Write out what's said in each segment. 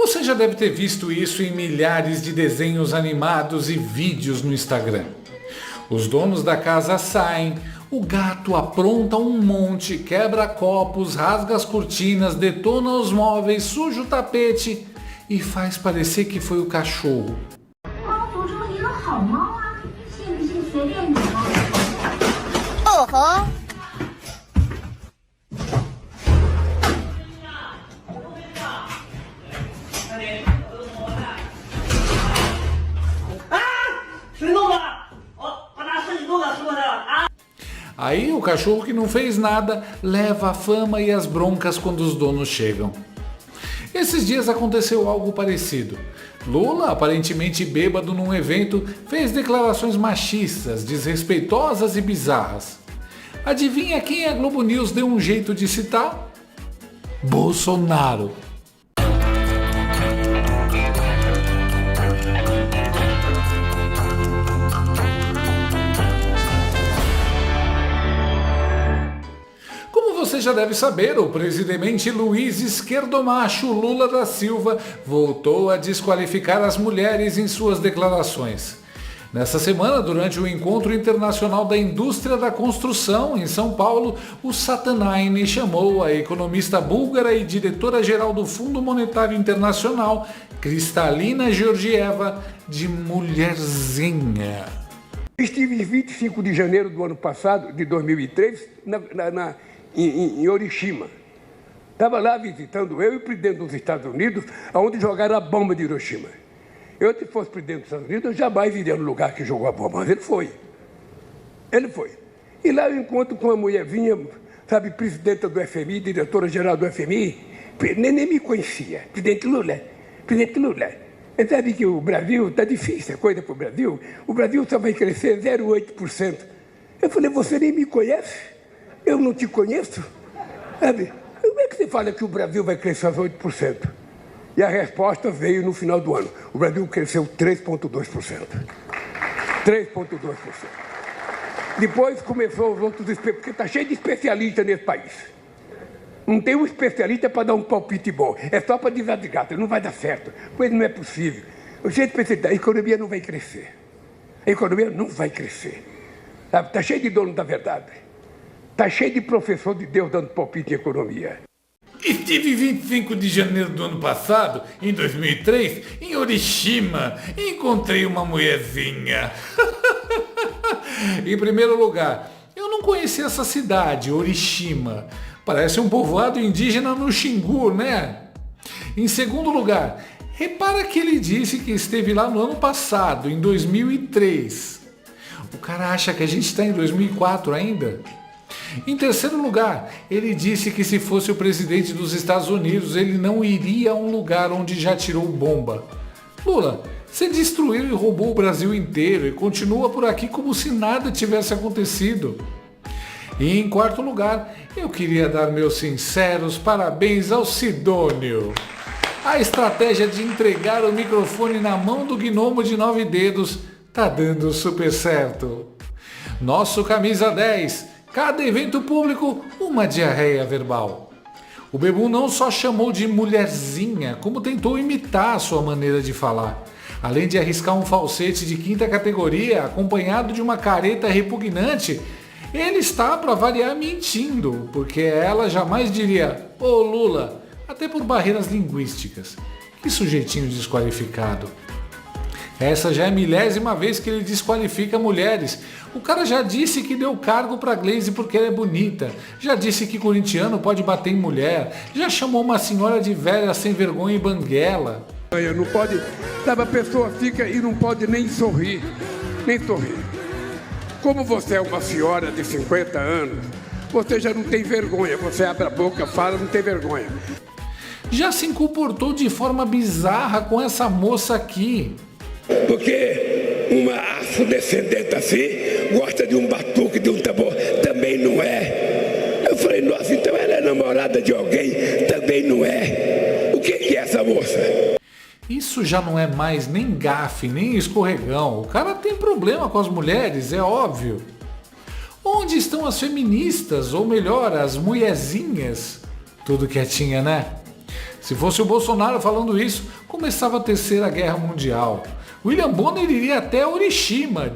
Você já deve ter visto isso em milhares de desenhos animados e vídeos no Instagram. Os donos da casa saem, o gato apronta um monte, quebra copos, rasga as cortinas, detona os móveis, suja o tapete e faz parecer que foi o cachorro. Aí o cachorro que não fez nada leva a fama e as broncas quando os donos chegam. Esses dias aconteceu algo parecido. Lula, aparentemente bêbado num evento, fez declarações machistas, desrespeitosas e bizarras. Adivinha quem a Globo News deu um jeito de citar? Bolsonaro. Você já deve saber, o presidente Luiz Esquerdomacho Lula da Silva voltou a desqualificar as mulheres em suas declarações. Nessa semana, durante o Encontro Internacional da Indústria da Construção em São Paulo, o Satanaine chamou a economista búlgara e diretora-geral do Fundo Monetário Internacional, Kristalina Georgieva, de mulherzinha. Estive em 25 de janeiro do ano passado, de 2003, em Hiroshima. Estava lá visitando eu e o presidente dos Estados Unidos, onde jogaram a bomba de Hiroshima. Eu, se fosse presidente dos Estados Unidos, eu jamais iria no lugar que jogou a bomba, mas ele foi. Ele foi. E lá eu encontro com uma mulherzinha, sabe, presidenta do FMI, diretora-geral do FMI, nem me conhecia, presidente Lula. Você sabe que o Brasil está difícil, a coisa para o Brasil só vai crescer 0,8%. Eu falei, você nem me conhece? Eu não te conheço? Sabe? Como é que você fala que o Brasil vai crescer 8%? E a resposta veio no final do ano. O Brasil cresceu 3,2%. 3,2%. Depois começou os outros, porque está cheio de especialistas nesse país. Não tem um especialista para dar um palpite bom. É só para desagregar, não vai dar certo. Pois não é possível. O jeito de pensar, a economia não vai crescer. A economia não vai crescer. Está cheio de dono da verdade. Está cheio de professor de Deus dando palpite em economia. Estive 25 de janeiro do ano passado, em 2003, em Hiroshima, e encontrei uma mulherzinha. Em primeiro lugar, eu não conhecia essa cidade, Hiroshima. Parece um povoado indígena no Xingu, né? Em segundo lugar, repara que ele disse que esteve lá no ano passado, em 2003. O cara acha que a gente está em 2004 ainda? Em terceiro lugar, ele disse que se fosse o presidente dos Estados Unidos, ele não iria a um lugar onde já tirou bomba. Lula, você destruiu e roubou o Brasil inteiro e continua por aqui como se nada tivesse acontecido. E em quarto lugar, eu queria dar meus sinceros parabéns ao Sidônio. A estratégia de entregar o microfone na mão do gnomo de 9 dedos tá dando super certo. Nosso camisa 10. Cada evento público, uma diarreia verbal. O Bebum não só chamou de mulherzinha, como tentou imitar a sua maneira de falar. Além de arriscar um falsete de 5ª categoria, acompanhado de uma careta repugnante, ele está, para variar, mentindo, porque ela jamais diria, ô Lula, até por barreiras linguísticas. Que sujeitinho desqualificado. Essa já é a 1000ª vez que ele desqualifica mulheres. O cara já disse que deu cargo pra Glaze porque ela é bonita. Já disse que corintiano pode bater em mulher. Já chamou uma senhora de velha sem vergonha e banguela. Não pode, sabe, a pessoa fica e não pode nem sorrir. Nem sorrir. Como você é uma senhora de 50 anos, você já não tem vergonha. Você abre a boca, fala, não tem vergonha. Já se comportou de forma bizarra com essa moça aqui. Porque uma afrodescendente assim gosta de um batuque, de um tambor. Também não é. Eu falei, nossa, então ela é namorada de alguém? Também não é. O que é essa moça? Isso já não é mais nem gafe, nem escorregão. O cara tem problema com as mulheres, é óbvio. Onde estão as feministas, ou melhor, as mulherzinhas? Tudo quietinha, né? Se fosse o Bolsonaro falando isso, começava a Terceira Guerra Mundial. William Bonner iria até Hiroshima,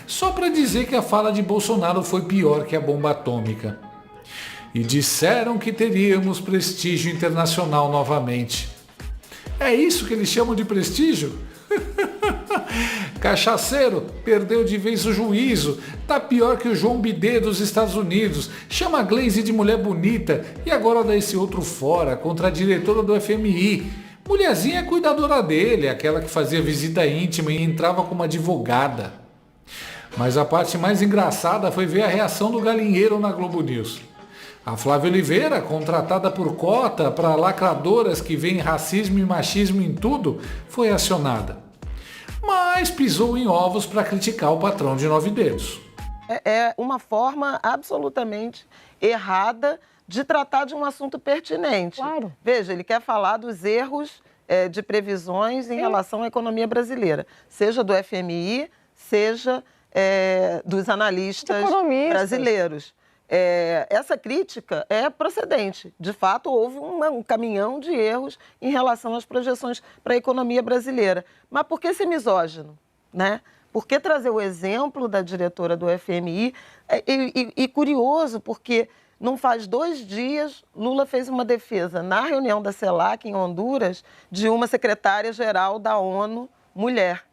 só para dizer que a fala de Bolsonaro foi pior que a bomba atômica. E disseram que teríamos prestígio internacional novamente. É isso que eles chamam de prestígio? Cachaceiro, perdeu de vez o juízo, tá pior que o João Bidê dos Estados Unidos, chama a Glaze de mulher bonita e agora dá esse outro fora contra a diretora do FMI. Mulherzinha é cuidadora dele, aquela que fazia visita íntima e entrava como advogada. Mas a parte mais engraçada foi ver a reação do galinheiro na Globo News. A Flávia Oliveira, contratada por cota para lacradoras que veem racismo e machismo em tudo, foi acionada. Mas pisou em ovos para criticar o patrão de 9 dedos. É uma forma absolutamente errada de tratar de um assunto pertinente. Claro. Veja, ele quer falar dos erros de previsões em relação à economia brasileira, seja do FMI, seja dos analistas brasileiros. Essa crítica é procedente. De fato, houve um caminhão de erros em relação às projeções para a economia brasileira. Mas por que ser misógino, né? Por que trazer o exemplo da diretora do FMI? E curioso, porque não faz 2 dias, Lula fez uma defesa na reunião da CELAC, em Honduras, de uma secretária-geral da ONU, mulher.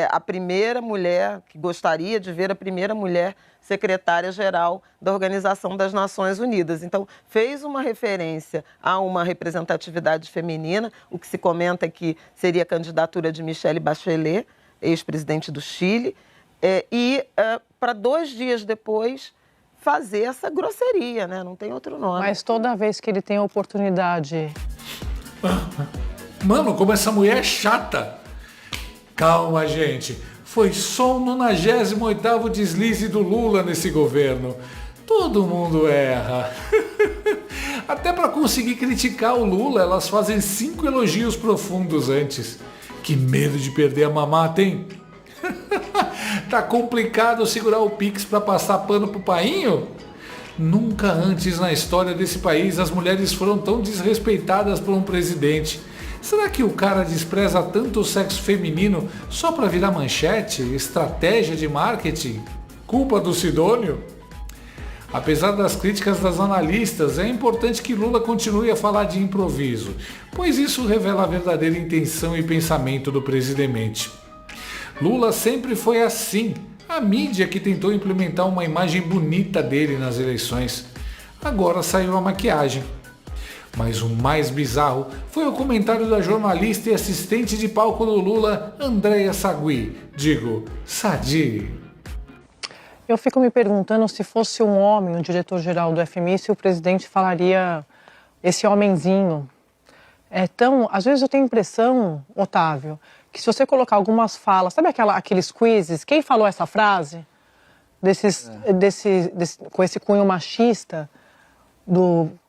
A primeira mulher, que gostaria de ver a primeira mulher secretária-geral da Organização das Nações Unidas. Então, fez uma referência a uma representatividade feminina, o que se comenta que seria a candidatura de Michelle Bachelet, ex-presidente do Chile, para 2 dias depois fazer essa grosseria, né? Não tem outro nome. Mas toda vez que ele tem a oportunidade... Mano, como essa mulher é chata! Calma, gente. Foi só o 98º deslize do Lula nesse governo. Todo mundo erra. Até para conseguir criticar o Lula, elas fazem 5 elogios profundos antes. Que medo de perder a mamata, hein? Tá complicado segurar o Pix para passar pano pro painho? Nunca antes na história desse país as mulheres foram tão desrespeitadas por um presidente. Será que o cara despreza tanto o sexo feminino só para virar manchete, estratégia de marketing? Culpa do Sidônio? Apesar das críticas das analistas, é importante que Lula continue a falar de improviso, pois isso revela a verdadeira intenção e pensamento do presidente. Lula sempre foi assim, a mídia que tentou implementar uma imagem bonita dele nas eleições. Agora saiu a maquiagem. Mas o mais bizarro foi o comentário da jornalista e assistente de palco do Lula, Andréa Sagui, Sadi. Eu fico me perguntando se fosse um homem, o diretor-geral do FMI, se o presidente falaria esse homenzinho. Às vezes eu tenho a impressão, Otávio, que se você colocar algumas falas, sabe aqueles quizzes, quem falou essa frase? Com esse cunho machista,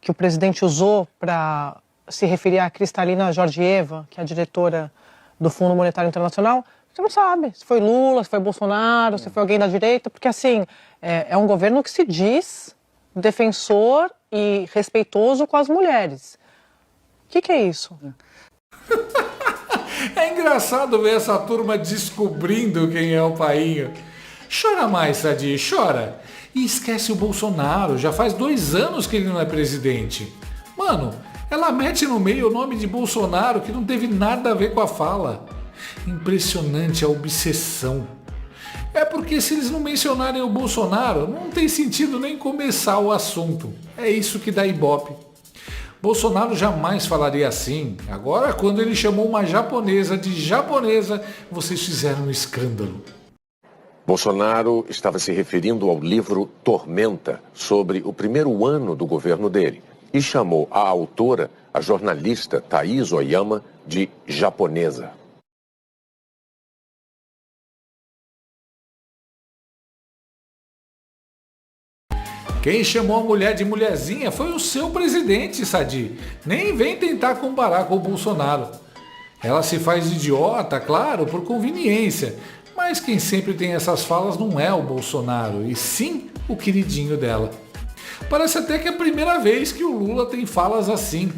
que o presidente usou para se referir a Kristalina Georgieva, que é a diretora do Fundo Monetário Internacional, você não sabe se foi Lula, se foi Bolsonaro, se foi alguém da direita, porque assim, é um governo que se diz defensor e respeitoso com as mulheres. O que é isso? É engraçado ver essa turma descobrindo quem é o painho. Chora mais, Sadi, chora. E esquece o Bolsonaro, já faz 2 anos que ele não é presidente. Mano, ela mete no meio o nome de Bolsonaro que não teve nada a ver com a fala. Impressionante a obsessão. É porque se eles não mencionarem o Bolsonaro, não tem sentido nem começar o assunto. É isso que dá ibope. Bolsonaro jamais falaria assim. Agora, quando ele chamou uma japonesa de japonesa, vocês fizeram um escândalo. Bolsonaro estava se referindo ao livro Tormenta, sobre o primeiro ano do governo dele, e chamou a autora, a jornalista Thaís Oyama, de japonesa. Quem chamou a mulher de mulherzinha foi o seu presidente, Sadi. Nem vem tentar comparar com o Bolsonaro. Ela se faz idiota, claro, por conveniência. Mas quem sempre tem essas falas não é o Bolsonaro, e sim o queridinho dela. Parece até que é a primeira vez que o Lula tem falas assim.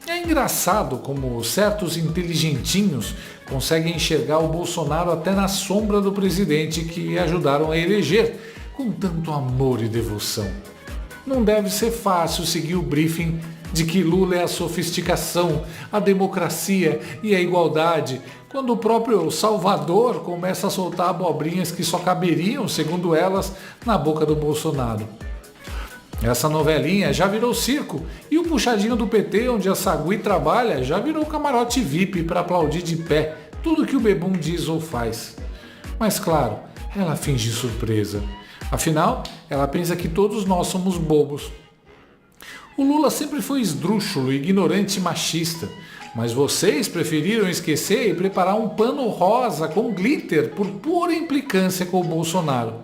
É engraçado como certos inteligentinhos conseguem enxergar o Bolsonaro até na sombra do presidente que ajudaram a eleger, com tanto amor e devoção. Não deve ser fácil seguir o briefing de que Lula é a sofisticação, a democracia e a igualdade, quando o próprio Salvador começa a soltar abobrinhas que só caberiam, segundo elas, na boca do Bolsonaro. Essa novelinha já virou circo e o puxadinho do PT, onde a Sagui trabalha, já virou camarote VIP para aplaudir de pé tudo que o bebum diz ou faz. Mas claro, ela finge surpresa. Afinal, ela pensa que todos nós somos bobos. O Lula sempre foi esdrúxulo, ignorante e machista, mas vocês preferiram esquecer e preparar um pano rosa com glitter por pura implicância com o Bolsonaro.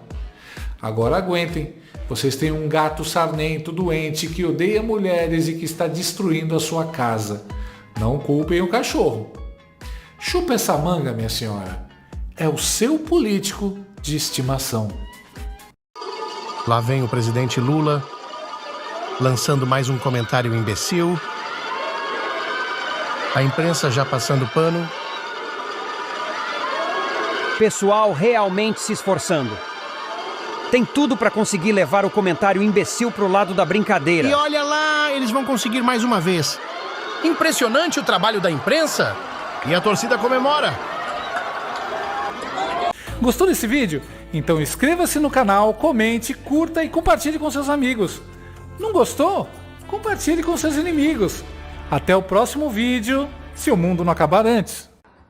Agora aguentem, vocês têm um gato sarnento doente que odeia mulheres e que está destruindo a sua casa. Não culpem o cachorro. Chupa essa manga, minha senhora. É o seu político de estimação. Lá vem o presidente Lula, lançando mais um comentário imbecil. A imprensa já passando pano. Pessoal realmente se esforçando. Tem tudo para conseguir levar o comentário imbecil pro lado da brincadeira. E olha lá, eles vão conseguir mais uma vez. Impressionante o trabalho da imprensa. E a torcida comemora. Gostou desse vídeo? Então inscreva-se no canal, comente, curta e compartilhe com seus amigos. Não gostou? Compartilhe com seus inimigos. Até o próximo vídeo, se o mundo não acabar antes.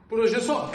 Por hoje é só.